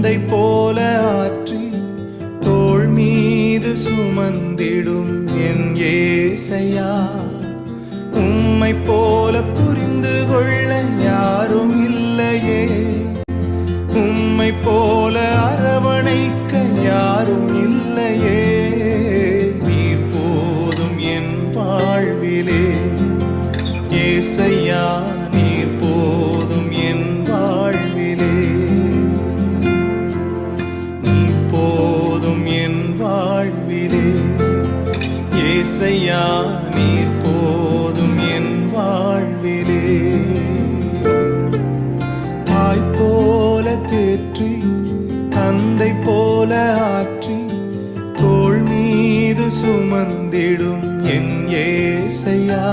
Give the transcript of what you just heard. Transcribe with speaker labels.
Speaker 1: தந்தை போல ஆற்றி தோள் மீது சுமந்திடும் என் ஏசையா. உம்மை போல புரிந்து கொள்ள யாரும் இல்லையே, உம்மை போல அரவணைக்க யாரும் இல்லையே. நீர் போதும் என் வாழ்விலே ஏசையா, நீர் போதும் என் வாழ்விலே. நீர் போதும் என் வாழ்விலே ஏசையா, நீர் போதும் என் வாழ்விலே. தாய் போல தேற்றி தந்தை போல ஆற்றி தோள் மீது சுமந்திடும் என் ஏசையா.